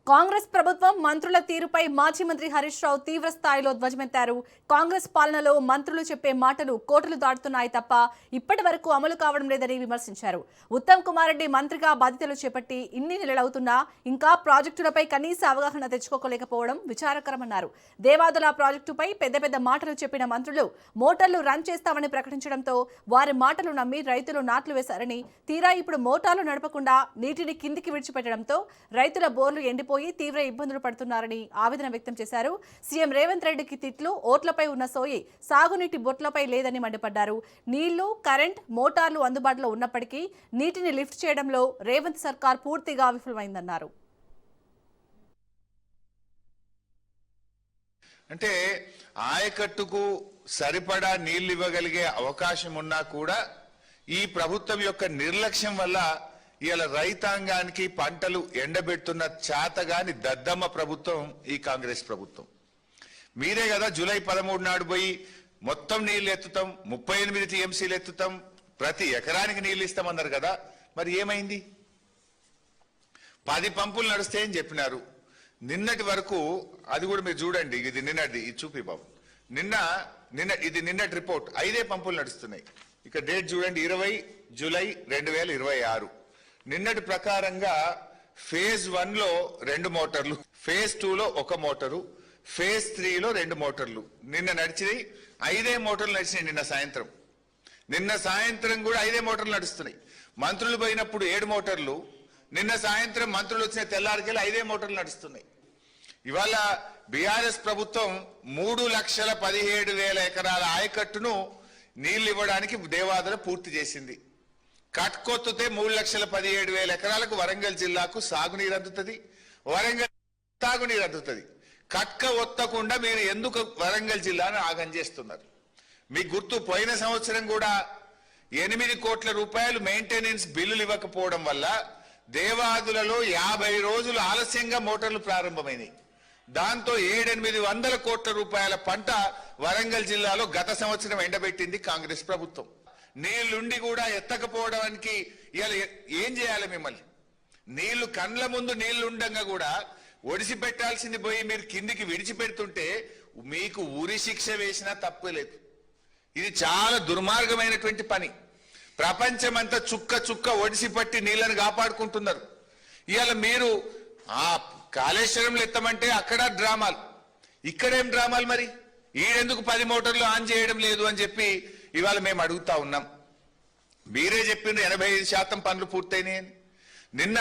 కాంగ్రెస్ ప్రభుత్వం మంత్రుల తీరుపై మాజీ మంత్రి హరీష్ రావు తీవ్ర స్థాయిలో ధ్వజమెత్తారు. కాంగ్రెస్ పాలనలో మంత్రులు చెప్పే మాటలు కోటలు దాటుతున్నాయి తప్ప ఇప్పటి వరకు అమలు కావడం లేదని విమర్శించారు. ఉత్తమ్ కుమార్ రెడ్డి మంత్రిగా బాధ్యతలు చేపట్టి ఇన్ని నెలలవుతున్నా ఇంకా ప్రాజెక్టులపై కనీస అవగాహన తెచ్చుకోలేకపోవడం విచారకరమన్నారు. దేవాదుల ప్రాజెక్టుపై పెద్ద పెద్ద మాటలు చెప్పిన మంత్రులు మోటార్లు రన్ చేస్తామని ప్రకటించడంతో వారి మాటలు నమ్మి రైతులు నాట్లు వేశారని, తీరా ఇప్పుడు మోటార్లు నడపకుండా నీటిని కిందికి విడిచిపెట్టడంతో రైతుల బోర్లు ఎండిపోయి తీవ్ర ఇబ్బందులు పడుతున్నారని ఆవేదన వ్యక్తం చేశారు. సీఎం రేవంత్ రెడ్డికి తిట్లు, ఓట్లపై ఉన్న సోయి సాగునీటి బొట్లపై లేదని మండిపడ్డారు. నీళ్లు, కరెంట్, మోటార్లు అందుబాటులో ఉన్నప్పటికీ నీటిని లిఫ్ట్ చేయడంలో రేవంత్ సర్కార్ పూర్తిగా విఫలమైందన్నారు. అంటే ఆయకట్టుకు సరిపడా నీళ్లు ఇవ్వగలిగే అవకాశం ఉన్నా కూడా ఈ ప్రభుత్వం యొక్క నిర్లక్ష్యం వల్ల ఇవాళ రైతాంగానికి పంటలు ఎండబెడుతున్న చేతగాని దద్దమ్మ ప్రభుత్వం ఈ కాంగ్రెస్ ప్రభుత్వం. మీరే కదా జూలై 13 నాడు పోయి మొత్తం నీళ్లు ఎత్తుతాం, 38 టీఎంసీలు ఎత్తుతాం, ప్రతి ఎకరానికి నీళ్లు ఇస్తామన్నారు కదా. మరి ఏమైంది? 10 పంపులు నడుస్తాయి అని చెప్పినారు. నిన్నటి వరకు అది కూడా మీరు చూడండి, ఇది నిన్నటి, ఇది చూపి బాబు, ఇది నిన్నటి రిపోర్ట్. 5 పంపులు నడుస్తున్నాయి. ఇక డేట్ చూడండి, 20 జూలై 2026. నిన్నటి ప్రకారంగా ఫేజ్ 1 లో 2 మోటార్లు, ఫేజ్ 2 లో 1 మోటారు, ఫేజ్ 3 లో 2 మోటార్లు. నిన్న నడిచినాయి 5 మోటార్లు నడిచినాయి. నిన్న సాయంత్రం కూడా 5 మోటార్లు నడుస్తున్నాయి. మంత్రులు పోయినప్పుడు 7 మోటార్లు, నిన్న సాయంత్రం మంత్రులు వచ్చిన తెల్లారికెళ్ళి 5 మోటార్లు నడుస్తున్నాయి. ఇవాళ బీఆర్ఎస్ ప్రభుత్వం 3,17,000 ఎకరాల ఆయకట్టును నీళ్లు ఇవ్వడానికి దేవాదుల పూర్తి చేసింది. కట్కొత్తుతే 3,17,000 ఎకరాలకు వరంగల్ జిల్లాకు సాగునీరు అందుతుంది, వరంగల్ తాగునీరు అందుతుంది. కట్క ఒత్తకుండా మీరు ఎందుకు వరంగల్ జిల్లాను ఆగం చేస్తున్నారు? మీ గుర్తు, పోయిన సంవత్సరం కూడా 8 కోట్ల రూపాయలు మెయింటెనెన్స్ బిల్లులు ఇవ్వకపోవడం వల్ల దేవాదులలో 50 రోజులు ఆలస్యంగా మోటార్లు ప్రారంభమైనాయి. దాంతో 700-800 కోట్ల రూపాయల పంట వరంగల్ జిల్లాలో గత సంవత్సరం ఎండబెట్టింది కాంగ్రెస్ ప్రభుత్వం. నీళ్లుండి కూడా ఎత్తకపోవడానికి ఇవాళ ఏం చేయాలి? మిమ్మల్ని నీళ్లు కండ్ల ముందు నీళ్లు ఉండగా కూడా ఒడిసి పెట్టాల్సింది పోయి మీరు కిందికి విడిచిపెడుతుంటే మీకు ఉరి శిక్ష వేసినా తప్పులేదు. ఇది చాలా దుర్మార్గమైనటువంటి పని. ప్రపంచమంతా చుక్క చుక్క ఒడిసి పట్టి నీళ్లను కాపాడుకుంటున్నారు. ఇవాళ మీరు ఆ కాళేశ్వరంలో ఎత్తమంటే అక్కడ డ్రామాలు, ఇక్కడేం డ్రామాలు? మరి ఈడెందుకు 10 మోటార్లు ఆన్ చేయడం లేదు అని చెప్పి ఇవాళ మేము అడుగుతా ఉన్నాం. మీరే చెప్పిండ్రు 85% పనులు పూర్తయినాయని. నిన్న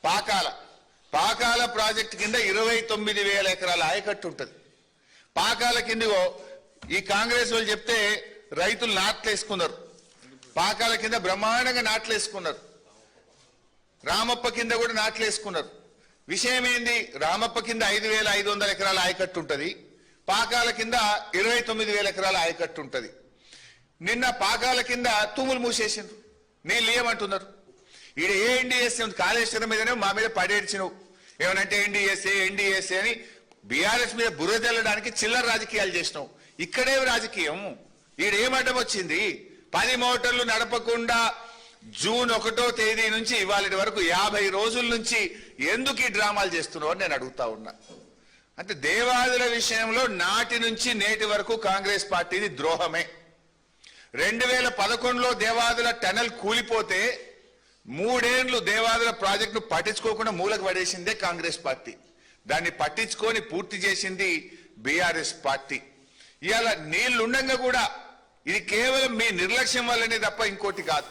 పాకాల ప్రాజెక్టు కింద 29,000 ఎకరాల ఆయకట్టు ఉంటుంది. పాకాల కిందగో ఈ కాంగ్రెస్ వాళ్ళు చెప్తే రైతులు నాట్లేసుకున్నారు. పాకాల కింద బ్రహ్మాండంగా నాట్లేసుకున్నారు. రామప్ప కింద కూడా నాట్లేసుకున్నారు. విషయం ఏంది? రామప్ప కింద 5,500 ఎకరాల ఆయకట్టు ఉంటుంది, పాకాల కింద 29,000 ఎకరాల ఆయకట్టు ఉంటుంది. నిన్న పాకాల కింద తూములు మూసేసిండ్రు, నీళ్ళు ఇయ్యమంటున్నారు. ఈడ ఏ ఎన్డీఎస్ఏ కాళేశ్వరం మీదనే మా మీద పడేడ్చినవు. ఏమనంటే ఎన్డీఎస్ఏ అని బీఆర్ఎస్ మీద బుర్ర తెల్లడానికి చిల్లర రాజకీయాలు చేసినావు. ఇక్కడే రాజకీయం. ఈడేం అడ్డం వచ్చింది? 10 మోటార్లు నడపకుండా జూన్ 1వ తేదీ నుంచి ఇవాళ వరకు 50 రోజుల నుంచి ఎందుకు ఈ డ్రామాలు చేస్తున్నావు అని నేను అడుగుతా ఉన్నా. అంటే దేవాదుల విషయంలో నాటి నుంచి నేటి వరకు కాంగ్రెస్ పార్టీది ద్రోహమే. 2011లో దేవాదుల టనల్ కూలిపోతే 3 ఏళ్లు దేవాదుల ప్రాజెక్టును పట్టించుకోకుండా మూలకు పడేసిందే కాంగ్రెస్ పార్టీ. దాన్ని పట్టించుకొని పూర్తి చేసింది బీఆర్ఎస్ పార్టీ. ఇవాళ నీళ్లుండగా కూడా ఇది కేవలం మీ నిర్లక్ష్యం వల్లనే తప్ప ఇంకోటి కాదు.